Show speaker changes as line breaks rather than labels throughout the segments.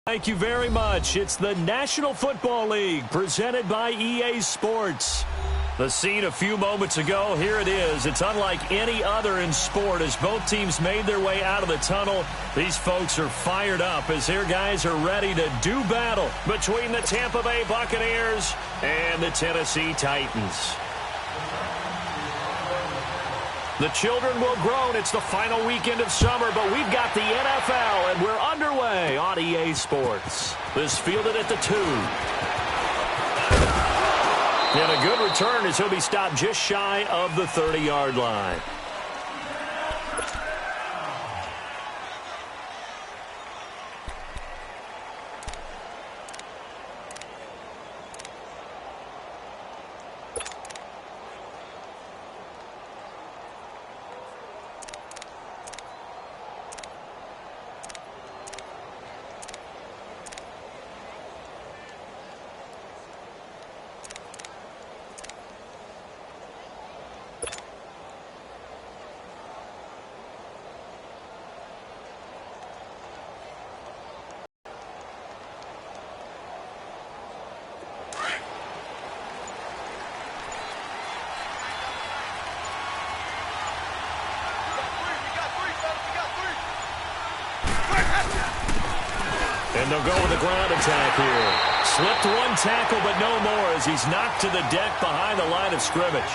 Thank you very much. It's the National Football League presented by EA Sports. The scene a few moments ago, here it is. It's unlike any other in sport as both teams made their way out of the tunnel. These folks are fired up as their guys are ready to do battle between the Tampa Bay Buccaneers and the Tennessee Titans. The children will groan. It's the final weekend of summer, but we've got the NFL, and we're underway on EA Sports. This fielded at the 2. And a good return as he'll be stopped just shy of the 30-yard line. And they'll go with a ground attack here. Slipped one tackle, but no more as he's knocked to the deck behind the line of scrimmage.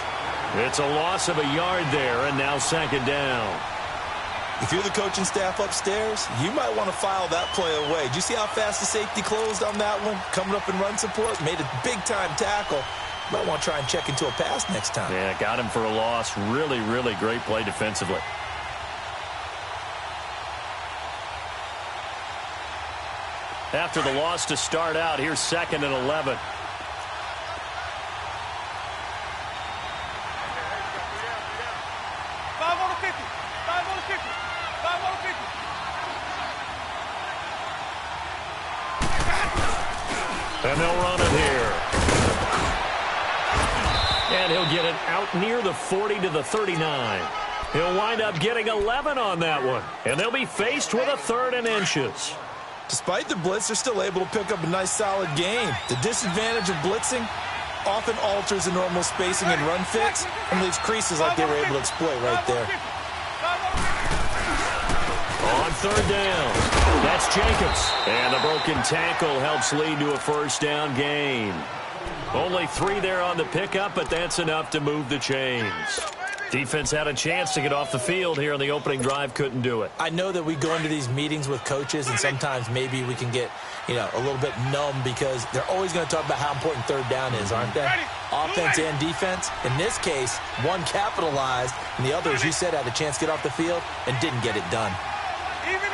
It's a loss of a yard there, and now second down.
If you're the coaching staff upstairs, you might want to file that play away. Did you see how fast the safety closed on that one? Coming up in run support, made a big-time tackle. Might want to try and check into a pass next time.
Yeah, got him for a loss. Really, really great play defensively. After the loss to start out, here's 2nd and 11. And they'll run it here. And he'll get it out near the 40 to the 39. He'll wind up getting 11 on that one. And they'll be faced with a 3rd and inches.
Despite the blitz, they're still able to pick up a nice, solid game. The disadvantage of blitzing often alters the normal spacing and run fits and leaves creases like they were able to exploit right there.
On 3rd down, that's Jacobs. And the broken tackle helps lead to a 1st down gain. Only 3 there on the pickup, but that's enough to move the chains. Defense had a chance to get off the field here on the opening drive, couldn't do it.
I know that we go into these meetings with coaches, and sometimes maybe we can get, a little bit numb because they're always going to talk about how important 3rd down is, aren't they? Offense and defense. In this case, one capitalized, and the other, as you said, had a chance to get off the field and didn't get it done.
Even.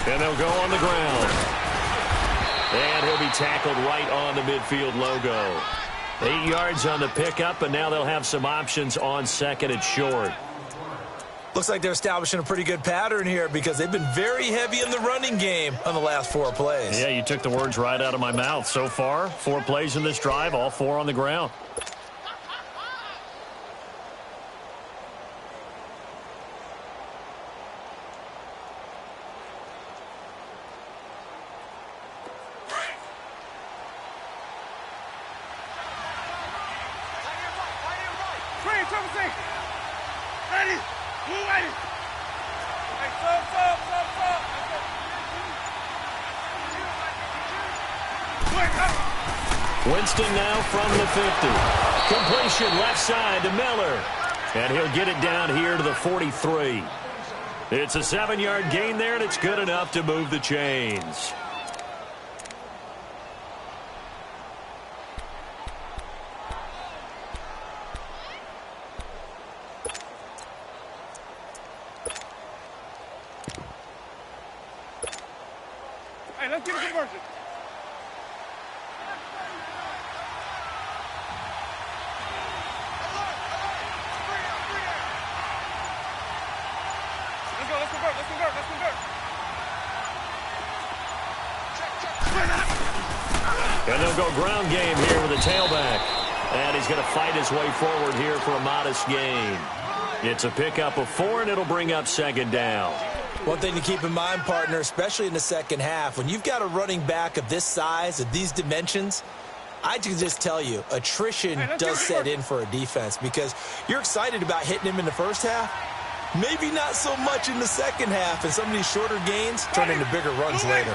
And they'll go on the ground. And he'll be tackled right on the midfield logo. 8 yards on the pickup, and now they'll have some options on 2nd and short.
Looks like they're establishing a pretty good pattern here because they've been very heavy in the running game on the last 4 plays.
Yeah, you took the words right out of my mouth. So far, 4 plays in this drive, all 4 on the ground. Winston now from the 50. Completion left side to Miller. And he'll get it down here to the 43. It's a 7-yard gain there, and it's good enough to move the chains.
Hey, let's get a conversion.
And they'll go ground game here with a tailback. And he's going to fight his way forward here for a modest gain. It's a pickup of 4, and it'll bring up 2nd down.
One thing to keep in mind, partner, especially in the second half, when you've got a running back of this size, of these dimensions, I can just tell you, attrition does set in for a defense because you're excited about hitting him in the first half. Maybe not so much in the second half, and some of these shorter gains turn into bigger runs later.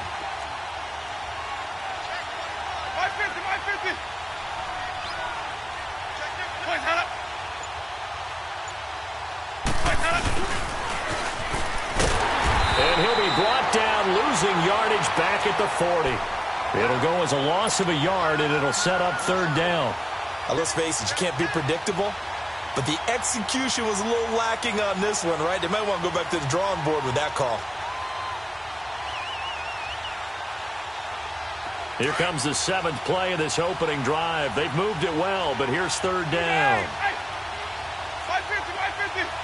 And he'll be brought down, losing yardage back at the 40. It'll go as a loss of a yard, and it'll set up third down.
Now, let's face it, you can't be predictable, but the execution was a little lacking on this one, right? They might want to go back to the drawing board with that call.
Here comes the 7th play of this opening drive. They've moved it well, but here's third down.
Hey, 550, 550.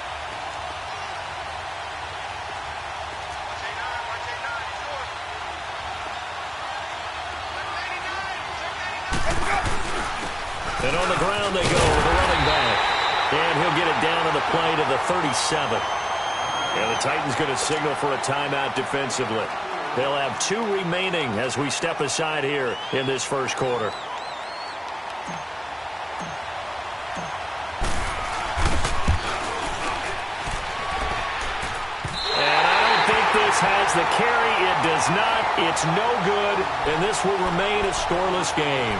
And on the ground they go with the running back. And he'll get it down on the play to the 37. And the Titans going to signal for a timeout defensively. They'll have 2 remaining as we step aside here in this first quarter. And I don't think this has the carry. It does not. It's no good. And this will remain a scoreless game.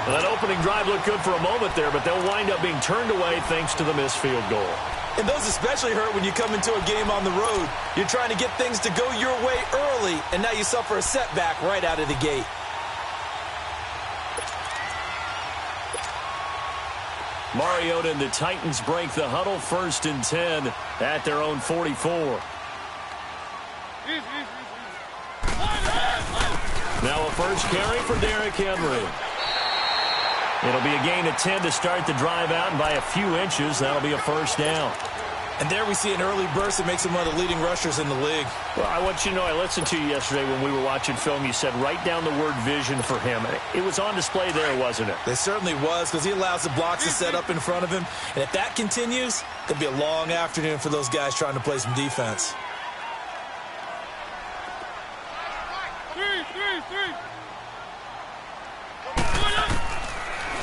Well, that opening drive looked good for a moment there, but they'll wind up being turned away thanks to the missed field goal.
And those especially hurt when you come into a game on the road. You're trying to get things to go your way early, and now you suffer a setback right out of the gate.
Mariota and the Titans break the huddle, 1st and 10 at their own 44. Now a first carry for Derrick Henry. It'll be a gain of 10 to start the drive out, and by a few inches, that'll be a first down.
And there we see an early burst that makes him one of the leading rushers in the league.
Well, I want you to know, I listened to you yesterday when we were watching film. You said write down the word vision for him. It was on display there, wasn't it?
It certainly was, because he allows the blocks to set up in front of him. And if that continues, it'll be a long afternoon for those guys trying to play some defense.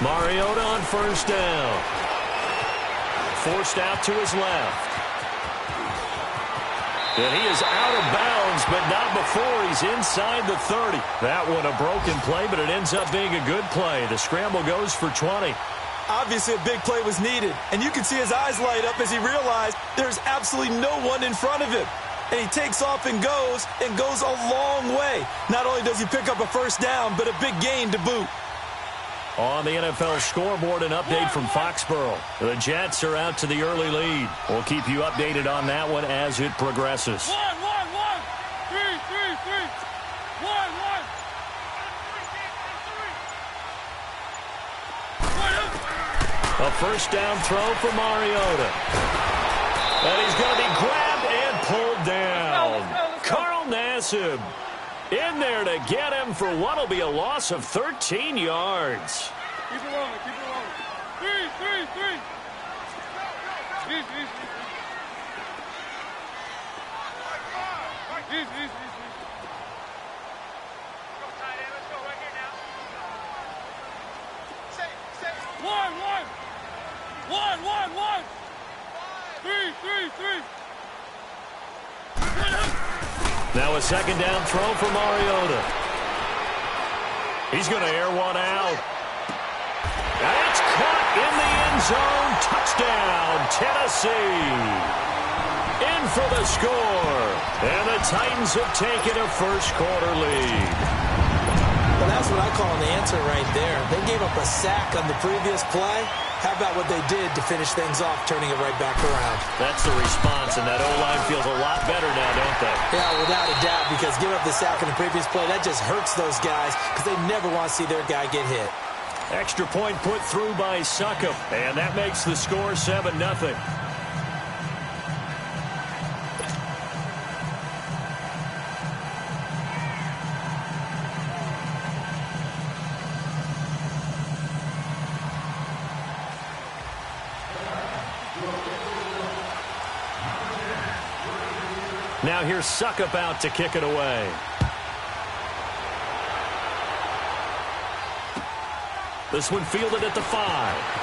Mariota on first down. Forced out to his left. And he is out of bounds, but not before he's inside the 30. That one a broken play, but it ends up being a good play. The scramble goes for 20.
Obviously, a big play was needed, and you can see his eyes light up as he realized there's absolutely no one in front of him. And he takes off and goes a long way. Not only does he pick up a first down, but a big gain to boot.
On the NFL scoreboard, an update from Foxborough. The Jets are out to the early lead. We'll keep you updated on that one as it progresses.
1, 1, 1. 3, 3, 3. 1, 1.
A first down throw for Mariota. And he's going to be grabbed and pulled down.
Let's go.
Carl Nassib in there to get him for what will be a loss of 13 yards.
Keep it rolling, keep it rolling. 3, 3, 3. Easy. Go tight end, let's go right here now. Safe. 1. 3.
Now a second down throw for Mariota. He's going to air one out. And it's caught in the end zone. Touchdown, Tennessee. In for the score. And the Titans have taken a first quarter lead.
Well, that's what I call an answer right there. They gave up a sack on the previous play. How about what they did to finish things off, turning it right back around?
That's the response, and that O-line feels a lot better now, don't they?
Yeah, without a doubt, because giving up the sack on the previous play, that just hurts those guys because they never want to see their guy get hit.
Extra point put through by Succop, and that makes the score 7-0. Now here's Suckup out to kick it away. This one fielded at the 5.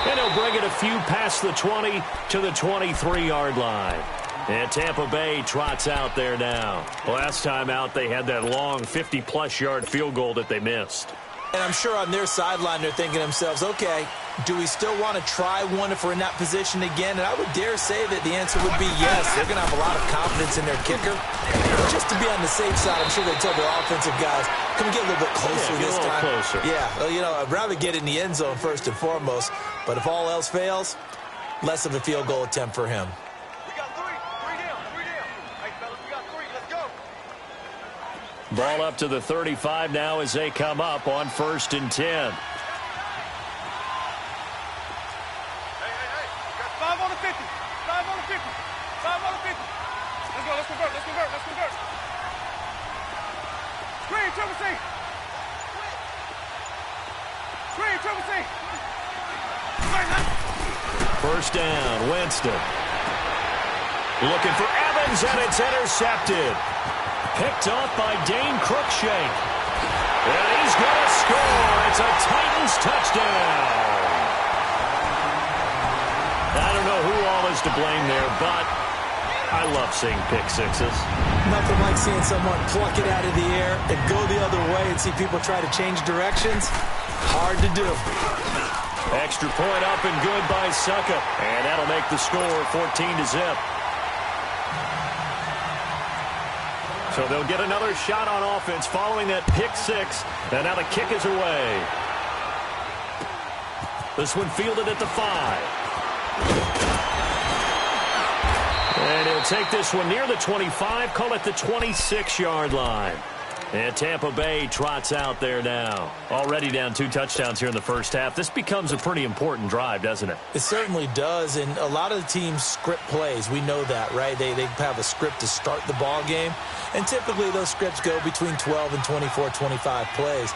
And he'll bring it a few past the 20 to the 23-yard line. And Tampa Bay trots out there now. Last time out, they had that long 50-plus yard field goal that they missed.
And I'm sure on their sideline they're thinking to themselves, okay, do we still want to try one if we're in that position again? And I would dare say that the answer would be yes. They're going to have a lot of confidence in their kicker. But just to be on the safe side, I'm sure they tell their offensive guys, can we get a little bit closer this time?
Closer.
Yeah, well, you know, I'd rather get in the end zone first and foremost. But if all else fails, less of a field goal attempt for him.
We got three. Three down. Hey, fellas, we got 3. Let's go.
Ball up to the 35 now as they come up on 1st and 10.
Hey. Got 5 on the 50. 5 on the 50. 5 on the 50. Let's go. Let's convert. Screen, triple C. Screen, triple C.
First down, Winston. Looking for Evans, and it's intercepted. Picked off by Dane Cruikshank. And he's going to score. It's a Titans touchdown. I don't know who all is to blame there, but I love seeing pick sixes.
Nothing like seeing someone pluck it out of the air and go the other way and see people try to change directions. Hard to do.
Extra point up and good by Suckup. And that'll make the score 14-0. So they'll get another shot on offense following that pick six. And now the kick is away. This one fielded at the 5. And he'll take this one near the 25, call it the 26-yard line. And Tampa Bay trots out there now. Already down 2 touchdowns here in the first half. This becomes a pretty important drive, doesn't it?
It certainly does, and a lot of the teams script plays. We know that, right? They have a script to start the ball game, and typically those scripts go between 12 and 24, 25 plays.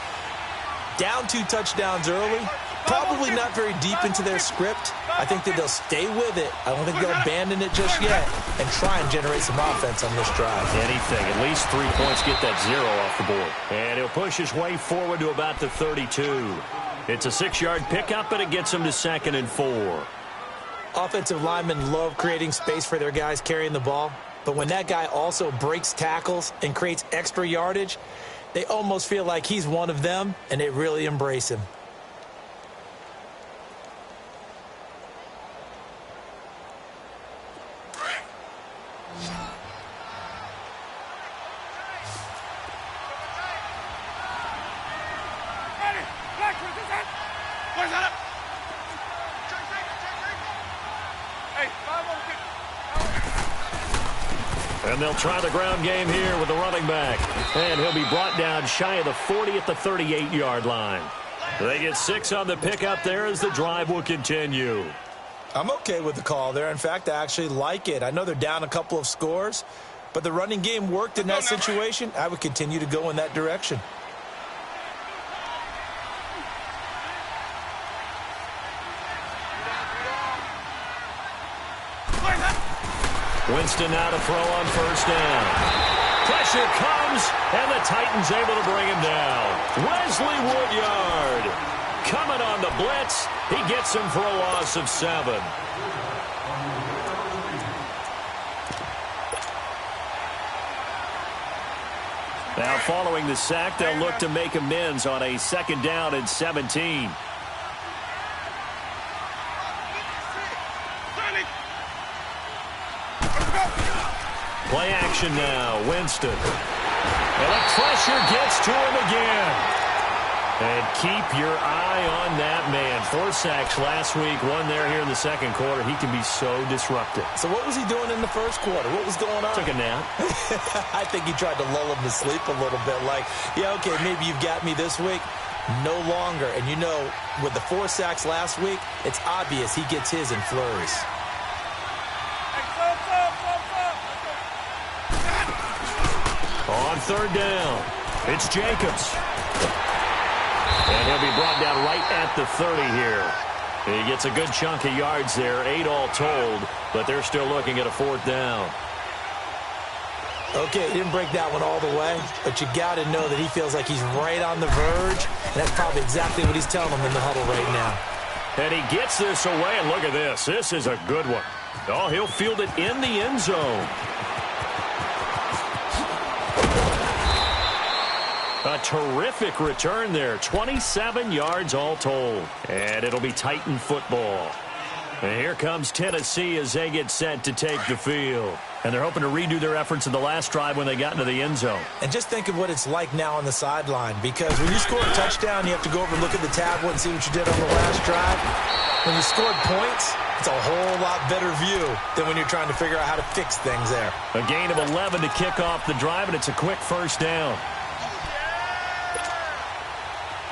Down 2 touchdowns early, probably not very deep into their script. I think that they'll stay with it. I don't think they'll abandon it just yet and try and generate some offense on this drive.
Anything. At least 3 points, get that 0 off the board. And he'll push his way forward to about the 32. It's a 6-yard pickup, but it gets him to 2nd and 4.
Offensive linemen love creating space for their guys carrying the ball, but when that guy also breaks tackles and creates extra yardage, they almost feel like he's one of them, and they really embrace him.
And they'll try the ground game here with the running back. And he'll be brought down shy of the 40 at the 38-yard line. They get 6 on the pickup there as the drive will continue.
I'm okay with the call there. In fact, I actually like it. I know they're down a couple of scores, but the running game worked in that situation. I would continue to go in that direction.
Winston now to throw on first down. Pressure comes, and the Titans able to bring him down. Wesley Woodyard coming on the blitz. He gets him for a loss of 7. Now following the sack, they'll look to make amends on a 2nd down and 17. Play action now, Winston. And the pressure gets to him again. And keep your eye on that man. 4 sacks last week, 1 there here in the 2nd quarter. He can be so disruptive.
So what was he doing in the 1st quarter? What was going on?
Took a nap.
I think he tried to lull him to sleep a little bit. Like, yeah, okay, maybe you've got me this week. No longer. And you know, with the 4 sacks last week, it's obvious he gets his in flurries.
On 3rd down, it's Jacobs. And he'll be brought down right at the 30 here. He gets a good chunk of yards there, 8 all told, but they're still looking at a 4th down.
Okay, he didn't break that one all the way, but you got to know that he feels like he's right on the verge, and that's probably exactly what he's telling them in the huddle right now.
And he gets this away, and look at this. This is a good one. Oh, he'll field it in the end zone. A terrific return there. 27 yards all told. And it'll be Titan football. And here comes Tennessee as they get set to take the field. And they're hoping to redo their efforts in the last drive when they got into the end zone.
And just think of what it's like now on the sideline, because when you score a touchdown, you have to go over and look at the tablet and see what you did on the last drive. When you scored points, it's a whole lot better view than when you're trying to figure out how to fix things there.
A gain of 11 to kick off the drive, and it's a quick 1st down.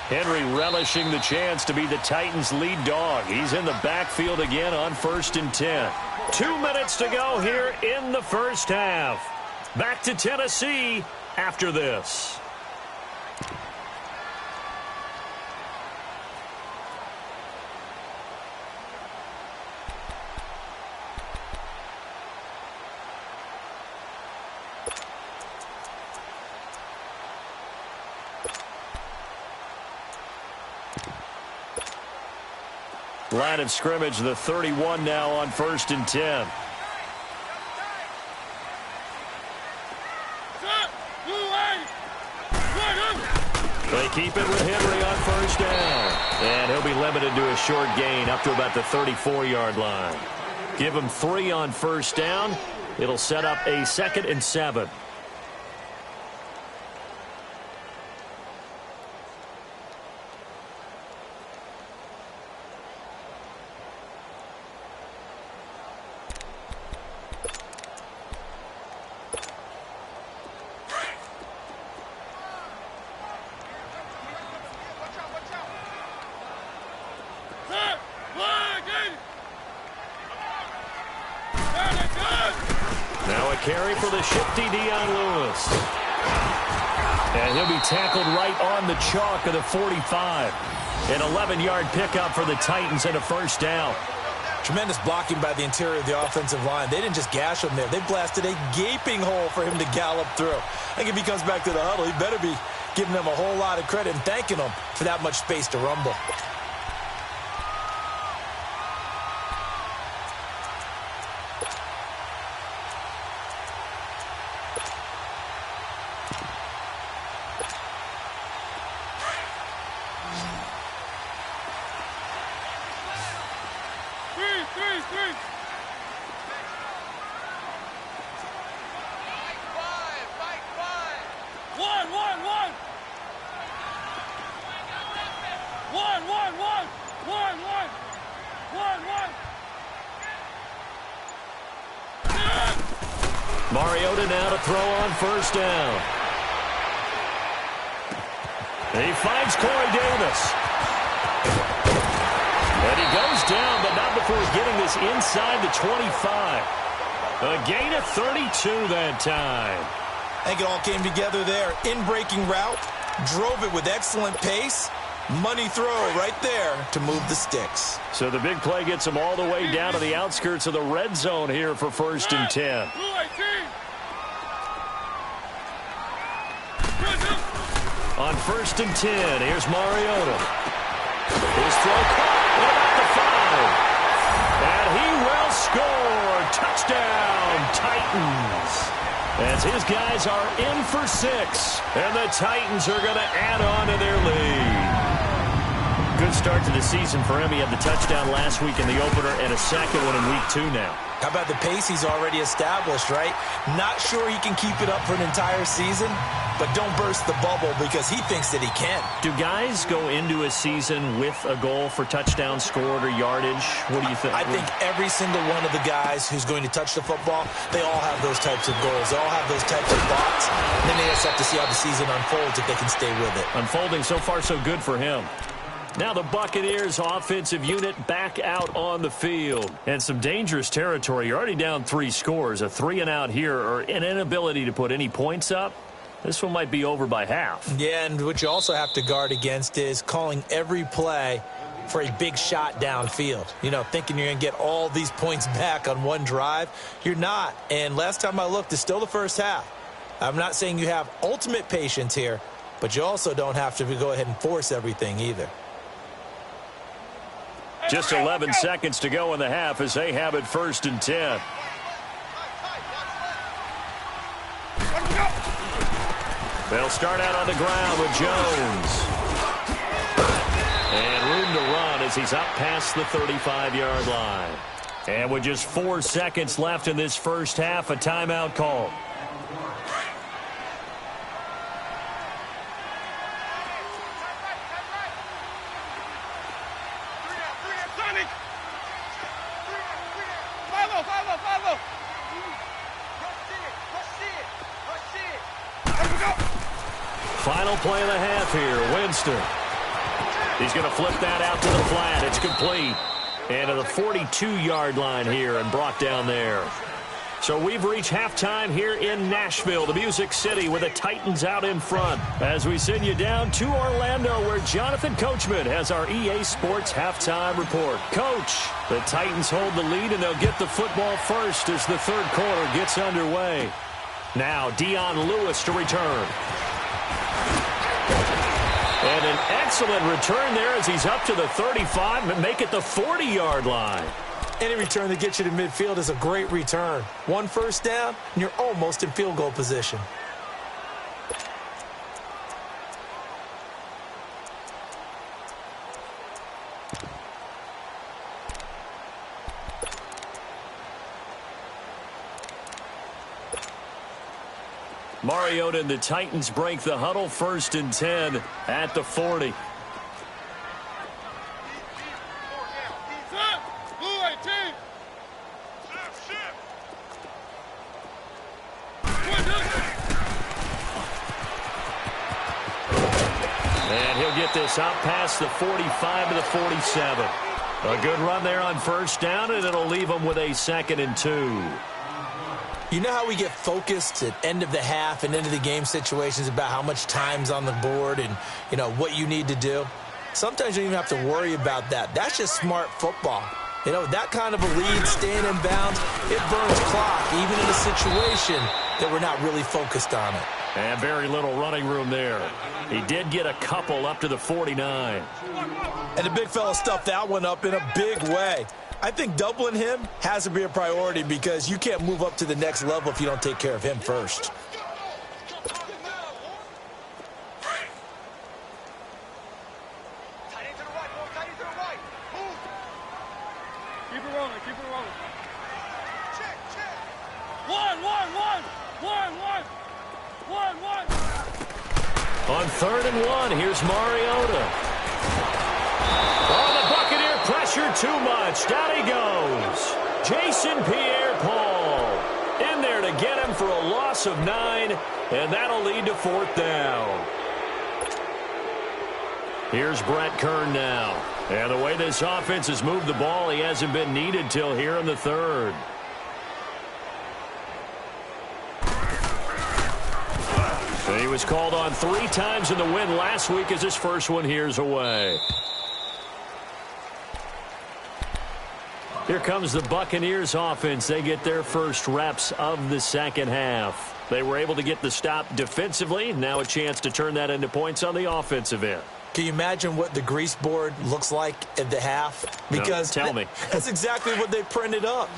Henry relishing the chance to be the Titans' lead dog. He's in the backfield again on 1st and 10. 2 minutes to go here in the first half. Back to Tennessee after this. Line of scrimmage, the 31 now on 1st and 10. They keep it with Henry on 1st down. And he'll be limited to a short gain up to about the 34-yard line. Give him 3 on 1st down. It'll set up a 2nd and 7. Carry for the shifty Dion Lewis. And he'll be tackled right on the chalk of the 45. An 11-yard pickup for the Titans and a 1st down.
Tremendous blocking by the interior of the offensive line. They didn't just gash him there. They blasted a gaping hole for him to gallop through. I think if he comes back to the huddle, he better be giving them a whole lot of credit and thanking them for that much space to rumble.
Mariota now to throw on 1st down. He finds Corey Davis. And he goes down, but not before getting this inside the 25. A gain of 32 that time.
I think it all came together there. In-breaking route, drove it with excellent pace. Money throw right there to move the sticks.
So the big play gets him all the way down to the outskirts of the red zone here for 1st and 10. On 1st and 10, here's Mariota. His throw caught at the 5. And he will score. Touchdown, Titans. As his guys are in for 6. And the Titans are going to add on to their lead. Good start to the season for him. He had the touchdown last week in the opener and a second one in week 2 now.
How about the pace he's already established, right? Not sure he can keep it up for an entire season, but don't burst the bubble because he thinks that he can.
Do guys go into a season with a goal for touchdown scored or yardage? What do you think?
I think every single one of the guys who's going to touch the football, they all have those types of goals. They all have those types of thoughts. And then they just have to see how the season unfolds if they can stay with it.
Unfolding so far so good for him. Now the Buccaneers offensive unit back out on the field. And some dangerous territory. You're already down 3 scores. A 3-and-out here or an inability to put any points up. This one might be over by half.
Yeah, and what you also have to guard against is calling every play for a big shot downfield. You know, thinking you're going to get all these points back on one drive. You're not. And last time I looked, it's still the first half. I'm not saying you have ultimate patience here, but you also don't have to go ahead and force everything either.
Just 11 seconds to go in the half as they have it 1st and 10. They'll start out on the ground with Jones. And room to run as he's up past the 35-yard line. And with just 4 seconds left in this first half, a timeout call. Final play of the half here. Winston. He's going to flip that out to the flat. It's complete. And to the 42-yard line here and brought down there. So we've reached halftime here in Nashville, the Music City, with the Titans out in front. As we send you down to Orlando, where Jonathan Coachman has our EA Sports halftime report. Coach, the Titans hold the lead, and they'll get the football first as the third quarter gets underway. Now, Dion Lewis to return. And an excellent return there as he's up to the 35 and make it the 40-yard line.
Any return that gets you to midfield is a great return. 1 first down, and you're almost in field goal position.
Mariota and the Titans break the huddle, 1st and 10 at the 40. And he'll get this out past the 45 to the 47. A good run there on 1st down, and it'll leave them with a 2nd and 2.
You know how we get focused at end of the half and into the game situations about how much time's on the board and, you know, what you need to do? Sometimes you don't even have to worry about that. That's just smart football. You know, that kind of a lead, staying in bounds, it burns clock, even in a situation that we're not really focused on it.
And very little running room there. He did get a couple up to the 49.
And the big fella stuffed that one up in a big way. I think doubling him has to be a priority because you can't move up to the next level if you don't take care of him first.
Keep it rolling, keep it rolling. One.
On 3rd and 1, here's Mariota. Oh, the Buccaneer pressure too much. Down he goes. Jason Pierre-Paul in there to get him for a loss of 9, and that'll lead to 4th down. Here's Brett Kern now. And the way this offense has moved the ball, he hasn't been needed till here in the 3rd. And he was called on 3 times in the win last week as his first one here's away. Here comes the Buccaneers offense. They get their first reps of the second half. They were able to get the stop defensively. Now a chance to turn that into points on the offensive end.
Can you imagine what the grease board looks like at the half? Because
no, tell me.
That's exactly what they printed up.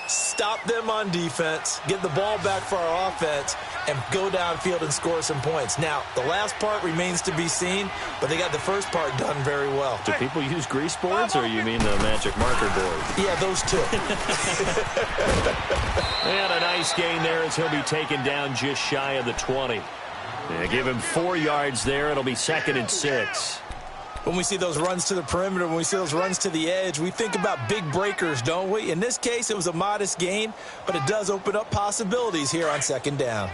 Stop them on defense, get the ball back for our offense, and go downfield and score some points. Now, the last part remains to be seen, but they got the first part done very well.
Do people use grease boards, or you mean the magic marker board?
Yeah, those two.
And a nice gain there as he'll be taken down just shy of the 20. Yeah, give him 4 yards there. It'll be 2nd and 6.
When we see those runs to the perimeter, when we see those runs to the edge, we think about big breakers, don't we? In this case, it was a modest gain, but it does open up possibilities here on 2nd down.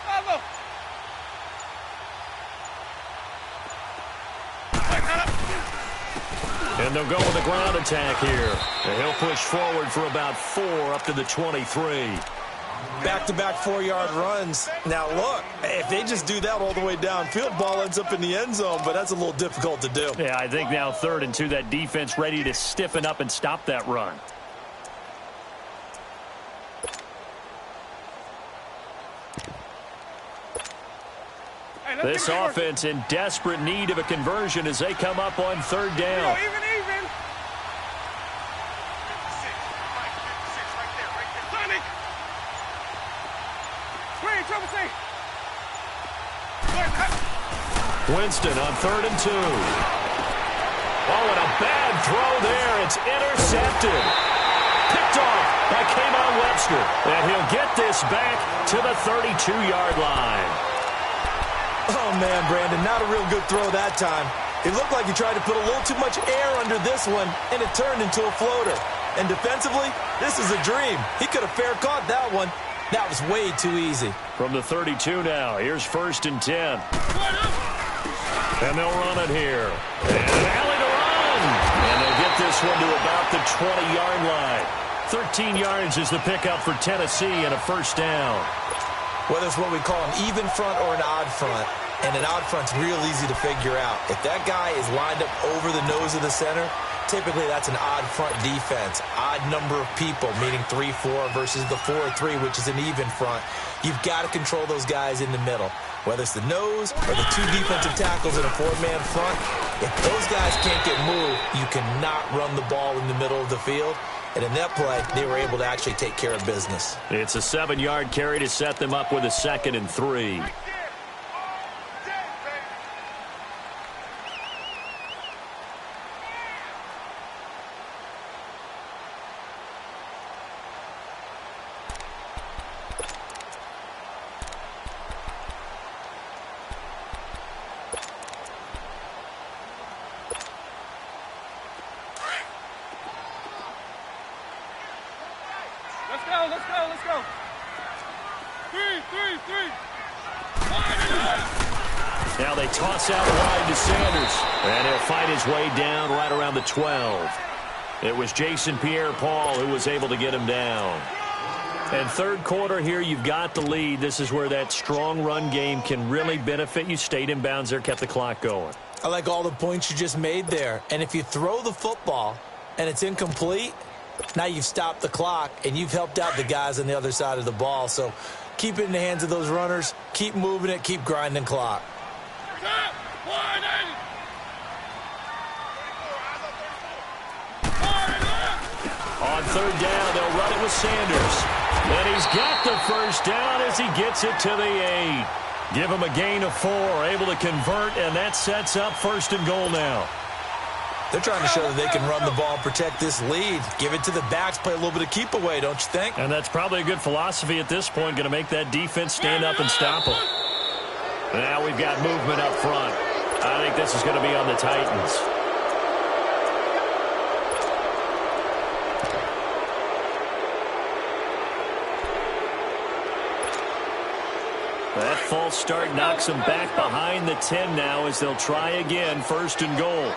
Follow.
And And they'll go with a ground attack here. And he'll push forward for about 4 up to the 23.
Back-to-back 4-yard runs. Now, look, if they just do that all the way downfield, ball ends up in the end zone, but that's a little difficult to do.
Yeah, I think now 3rd and 2, that defense ready to stiffen up and stop that run. This offense in desperate need of a conversion as they come up on 3rd down.
Even.
Winston on 3rd and 2. Oh, and a bad throw there. It's intercepted. Picked off by K'Von Webster. And he'll get this back to the 32-yard line.
Oh, man, Brandon, not a real good throw that time. It looked like he tried to put a little too much air under this one, and it turned into a floater. And defensively, this is a dream. He could have fair caught that one. That was way too easy.
From the 32 now, here's 1st and 10. And they'll run it here. And an alley to run. And they'll get this one to about the 20-yard line. 13 yards is the pickup for Tennessee and a 1st down.
Whether it's what we call an even front or an odd front, and an odd front's real easy to figure out. If that guy is lined up over the nose of the center, typically that's an odd front defense. Odd number of people, meaning 3-4 versus the 4-3, which is an even front. You've got to control those guys in the middle. Whether it's the nose or the 2 defensive tackles in a 4-man front, if those guys can't get moved, you cannot run the ball in the middle of the field. And in that play, they were able to actually take care of business.
It's a 7-yard carry to set them up with a 2nd and 3.
Let's go. 3.
Now they toss out wide to Sanders. And he'll fight his way down right around the 12. It was Jason Pierre-Paul who was able to get him down. And 3rd quarter here, you've got the lead. This is where that strong run game can really benefit you. Stayed in bounds there, kept the clock going.
I like all the points you just made there. And if you throw the football and it's incomplete, now you've stopped the clock and you've helped out the guys on the other side of the ball. So keep it in the hands of those runners. Keep moving it. Keep grinding clock.
On 3rd down, they'll run it with Sanders. And he's got the 1st down as he gets it to the 8. Give him a gain of 4, able to convert, and that sets up 1st and goal now.
They're trying to show that they can run the ball, protect this lead. Give it to the backs, play a little bit of keep away, don't you think?
And that's probably a good philosophy at this point, going to make that defense stand up and stop them. Now we've got movement up front. I think this is going to be on the Titans. That false start knocks them back behind the 10 now as they'll try again, 1st and goal.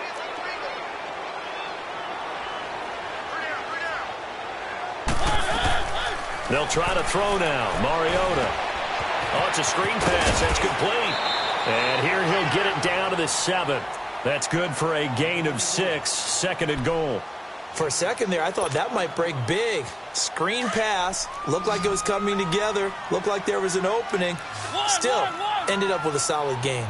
They'll try to throw now. Mariota. Oh, it's a screen pass. That's complete. And here he'll get it down to the 7. That's good for a gain of 6. 2nd and goal.
For a second there, I thought that might break big. Screen pass. Looked like it was coming together. Looked like there was an opening. Still, ended up with a solid gain.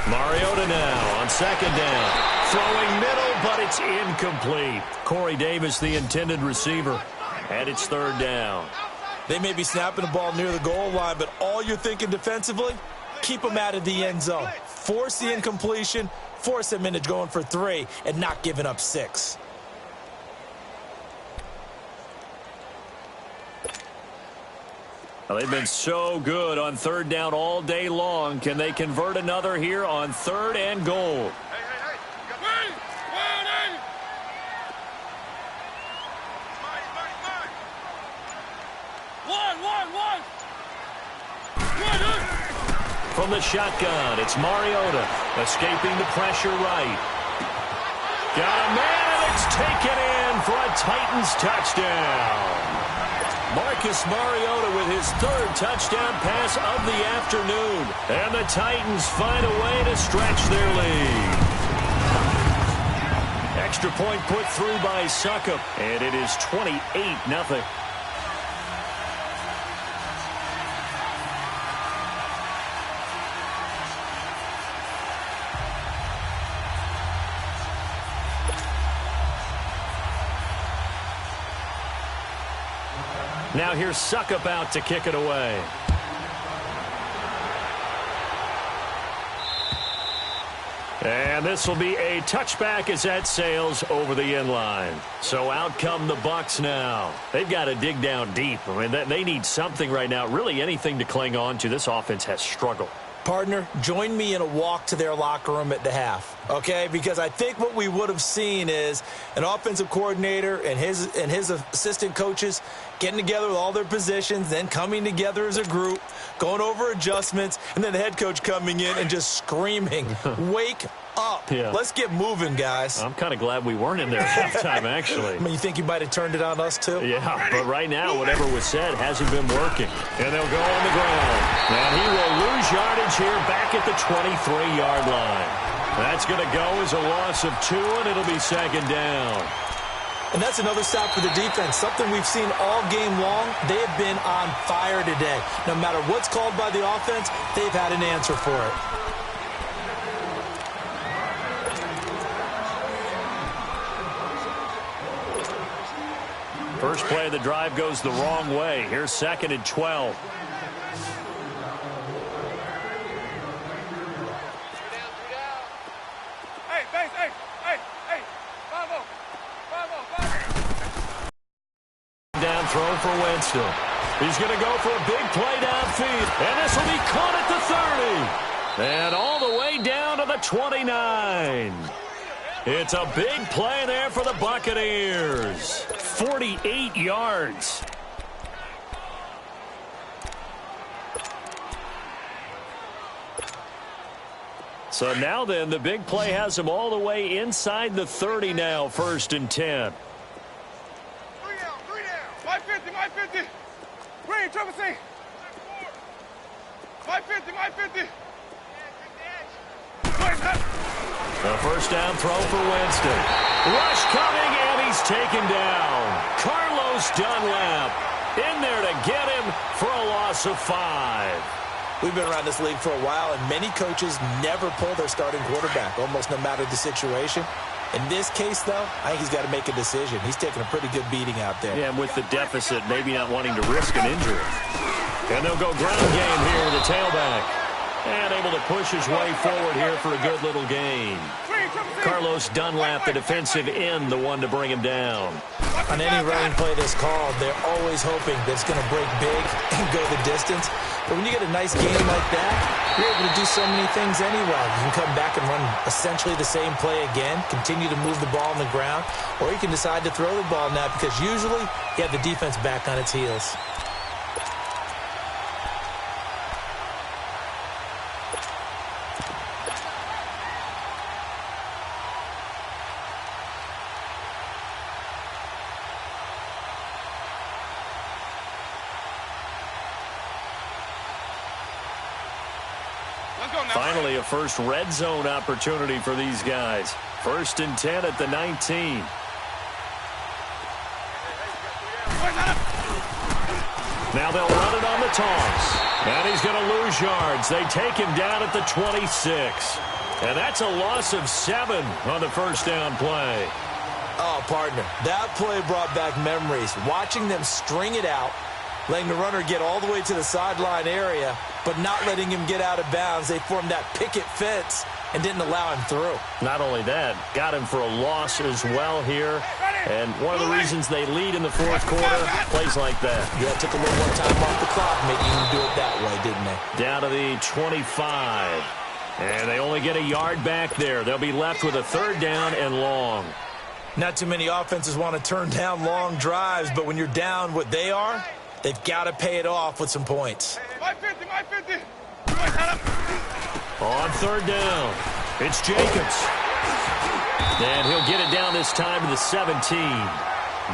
Mariota now on 2nd down. Throwing middle, but it's incomplete. Corey Davis, the intended receiver. And it's 3rd down.
They may be snapping the ball near the goal line, but all you're thinking defensively, keep them out of the end zone. Force the incompletion, force them into going for 3, and not giving up 6.
Well, they've been so good on 3rd down all day long. Can they convert another here on 3rd and goal?
Hey.
From the shotgun, it's Mariota escaping the pressure right. Got a man, and it's taken in for a Titans touchdown. Marcus Mariota with his third touchdown pass of the afternoon. And the Titans find a way to stretch their lead. Extra point put through by Succop, and it is 28-0. Now here's Succop out to kick it away. And this will be a touchback as that sails over the end line. So out come the Bucs now. They've got to dig down deep. I mean, they need something right now, really anything to cling on to. This offense has struggled.
Partner, join me in a walk to their locker room at the half, okay? Because I think what we would have seen is an offensive coordinator and his assistant coaches getting together with all their positions, then coming together as a group, going over adjustments, and then the head coach coming in and just screaming, wake up. Yeah. Let's get moving, guys.
I'm kind of glad we weren't in there at halftime, actually.
I mean, you think you might have turned it on us, too?
Yeah, but right now, whatever was said hasn't been working. And they'll go on the ground. And he will lose yardage here back at the 23-yard line. That's going to go as a loss of 2, and it'll be second down.
And that's another stop for the defense, something we've seen all game long. They have been on fire today. No matter what's called by the offense, they've had an answer for it.
First play of the drive goes the wrong way. Here's 2nd and 12. Down throw for Winston. He's going to go for a big play downfield. And this will be caught at the 30. And all the way down to the 29. It's a big play there for the Buccaneers. 48 yards. So now then, the big play has them all the way inside the 30 now, 1st and 10.
3 down. my 50. Green, triple C. My 50.
A first down throw for Winston. Rush coming, and he's taken down. Carlos Dunlap in there to get him for a loss of 5.
We've been around this league for a while, and many coaches never pull their starting quarterback, almost no matter the situation. In this case, though, I think he's got to make a decision. He's taking a pretty good beating out there.
Yeah, and with the deficit, maybe not wanting to risk an injury. And they'll go ground game here with the tailback. And able to push his way forward here for a good little gain. Carlos Dunlap, the defensive end, the one to bring him down.
On any running play that's called, they're always hoping that it's going to break big and go the distance. But when you get a nice game like that, you're able to do so many things anyway. You can come back and run essentially the same play again, continue to move the ball on the ground, or you can decide to throw the ball now because usually you have the defense back on its heels.
Finally, a first red zone opportunity for these guys. 1st and 10 at the 19. Now they'll run it on the toss. And he's going to lose yards. They take him down at the 26. And that's a loss of 7 on the first down play.
Oh, partner, that play brought back memories. Watching them string it out, letting the runner get all the way to the sideline area, but not letting him get out of bounds. They formed that picket fence and didn't allow him through.
Not only that, got him for a loss as well here. And one of the reasons they lead in the fourth quarter, plays like that.
Yeah, took a little more time off the clock, making him do it that way, didn't they?
Down to the 25. And they only get a yard back there. They'll be left with a 3rd down and long.
Not too many offenses want to turn down long drives, but when you're down what they are, they've got to pay it off with some points.
My 50.
On third down, it's Jacobs. And he'll get it down this time to the 17.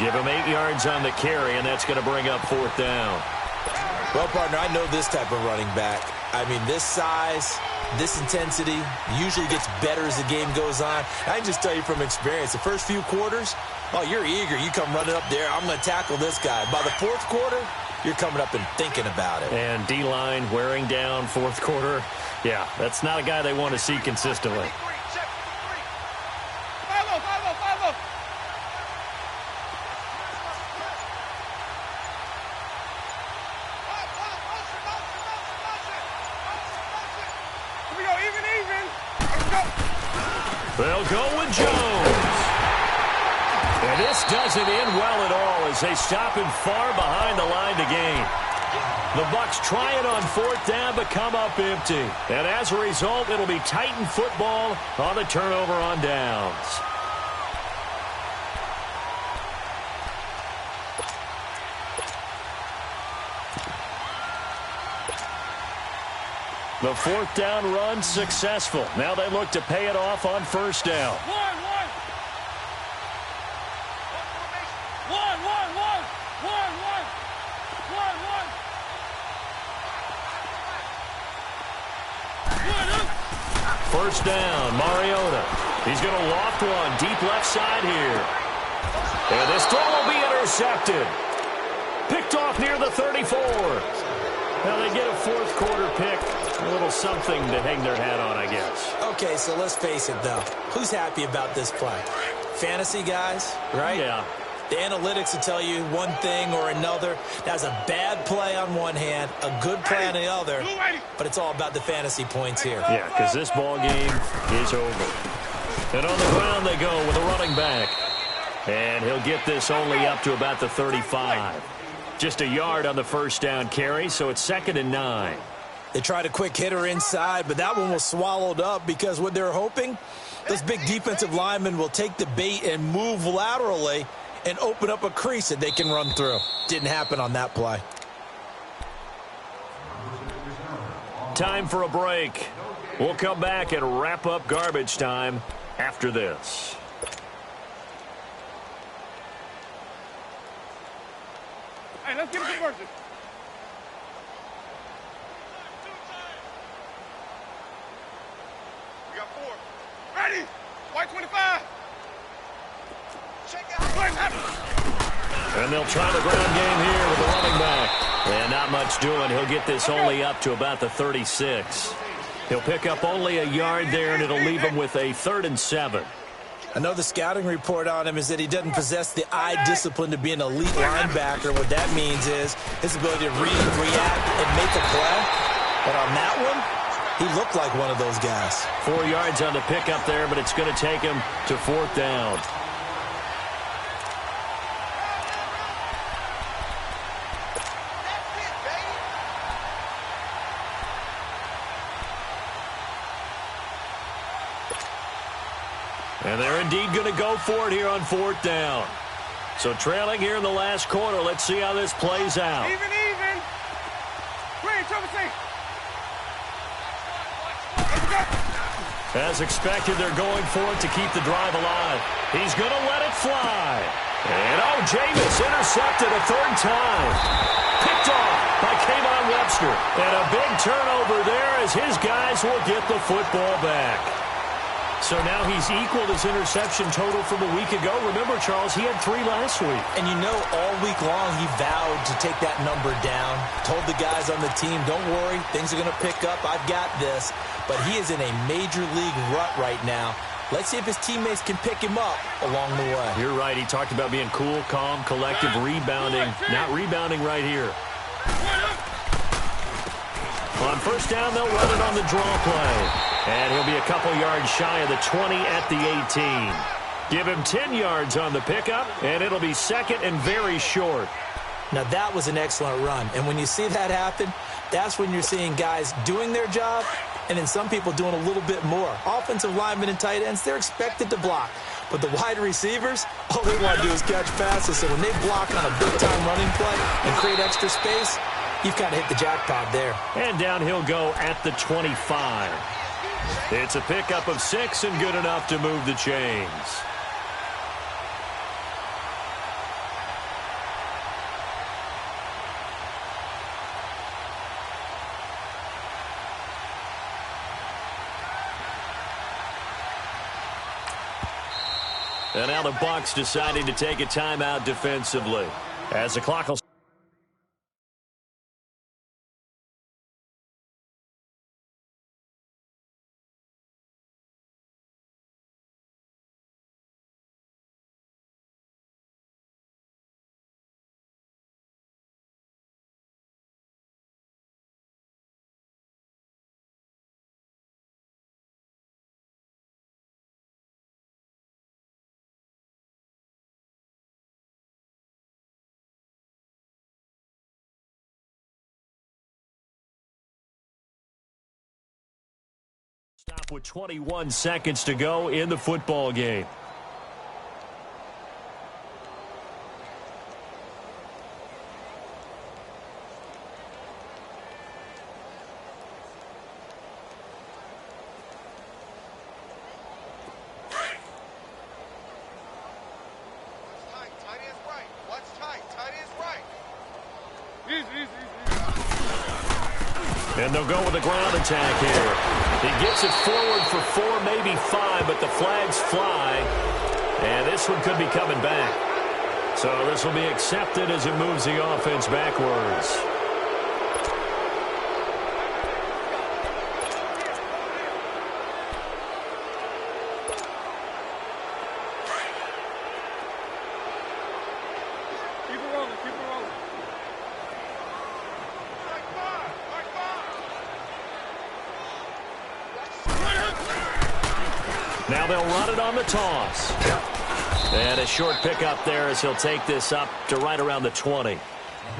Give him 8 yards on the carry, and that's going to bring up fourth down.
Well, partner, I know this type of running back. I mean, this size, this intensity usually gets better as the game goes on. I can just tell you from experience, the first few quarters, oh, you're eager. You come running up there, I'm going to tackle this guy. By the fourth quarter, you're coming up and thinking about it.
And D-line wearing down fourth quarter. Yeah, that's not a guy they want to see consistently. They'll go with Jones. And this doesn't end well at all as they stop him far behind the line to gain. The Bucs try it on fourth down but come up empty. And as a result, it'll be Titan football on the turnover on downs. The fourth down run successful. Now they look to pay it off on first down.
One.
First down, Mariota. He's going to loft one deep left side here. And this throw will be intercepted. Picked off near the 34. Now they get a fourth quarter pick. A little something to hang their hat on, I guess.
Okay, so let's face it, though. Who's happy about this play? Fantasy guys, right?
Yeah.
The analytics will tell you one thing or another. That's a bad play on one hand, a good play on the other, but it's all about the fantasy points here.
Yeah, because this ball game is over. And on the ground they go with a running back. And he'll get this only up to about the 35. Just a yard on the first down carry, so it's 2nd and 9.
They tried a quick hitter inside, but that one was swallowed up because what they're hoping, those big defensive linemen will take the bait and move laterally and open up a crease that they can run through. Didn't happen on that play.
Time for a break. We'll come back and wrap up garbage time after this.
Hey, let's get a conversion. We got 4. Ready? White 25.
And they'll try the ground game here with the running back. And not much doing. He'll get this only up to about the 36. He'll pick up only a yard there, and it'll leave him with a 3rd and 7.
I know the scouting report on him is that he doesn't possess the eye discipline to be an elite linebacker. What that means is his ability to read, react, and make a play. But on that one, he looked like one of those guys.
4 yards on the pickup there, but it's going to take him to 4th down. And they're indeed going to go for it here on 4th down. So trailing here in the last quarter. Let's see how this plays out.
Even. Green, trouble safe.
As expected, they're going for it to keep the drive alive. He's going to let it fly. And, Jameis intercepted a 3rd time. Picked off by Kayvon Webster. And a big turnover there as his guys will get the football back. So now he's equaled his interception total from a week ago. Remember, Charles, he had 3 last week.
And all week long he vowed to take that number down. Told the guys on the team, don't worry, things are going to pick up. I've got this. But he is in a major league rut right now. Let's see if his teammates can pick him up along the way.
You're right. He talked about being cool, calm, collective, rebounding. Not rebounding right here. On first down, they'll run it on the draw play. And he'll be a couple yards shy of the 20 at the 18. Give him 10 yards on the pickup, and it'll be 2nd and very short.
Now, that was an excellent run. And when you see that happen, that's when you're seeing guys doing their job and then some people doing a little bit more. Offensive linemen and tight ends, they're expected to block. But the wide receivers, all they want to do is catch passes. So when they block on a big-time running play and create extra space, you've kind of hit the jackpot there.
And down he'll go at the 25. It's a pickup of 6 and good enough to move the chains. And now the Bucs deciding to take a timeout defensively. As the clock will stop with 21 seconds to go in the football game. And they'll go with a ground attack here. He gets it forward for 4, maybe 5, but the flags fly. And this one could be coming back. So this will be accepted as it moves the offense backwards. Now they'll run it on the toss. And a short pickup there as he'll take this up to right around the 20.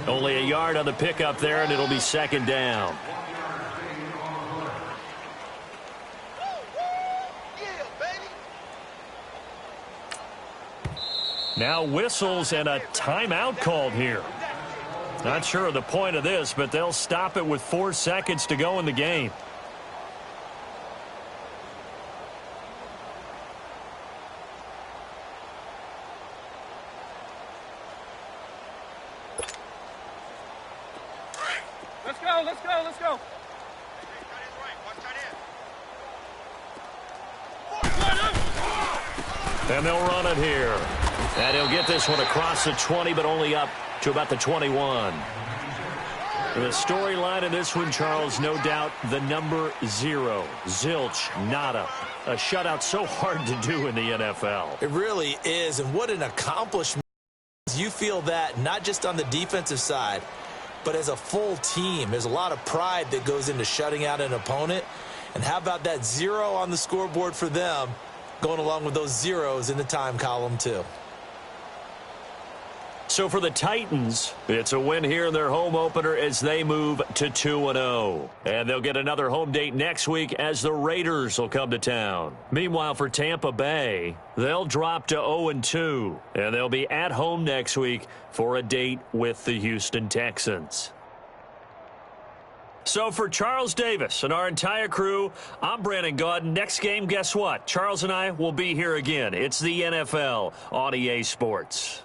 Only a yard on the pickup there, and it'll be second down. Now whistles and a timeout called here. Not sure of the point of this, but they'll stop it with 4 seconds to go in the game.
Let's go.
And they'll run it here. And he'll get this one across the 20, but only up to about the 21. The storyline in this one, Charles, no doubt the number 0. Zilch, nada. A shutout so hard to do in the NFL.
It really is, and what an accomplishment. You feel that not just on the defensive side, but as a full team. There's a lot of pride that goes into shutting out an opponent. And how about that 0 on the scoreboard for them, going along with those zeros in the time column too.
So for the Titans, it's a win here in their home opener as they move to 2-0. And they'll get another home date next week as the Raiders will come to town. Meanwhile, for Tampa Bay, they'll drop to 0-2. And they'll be at home next week for a date with the Houston Texans. So for Charles Davis and our entire crew, I'm Brandon Gaudin. Next game, guess what? Charles and I will be here again. It's the NFL on EA Sports.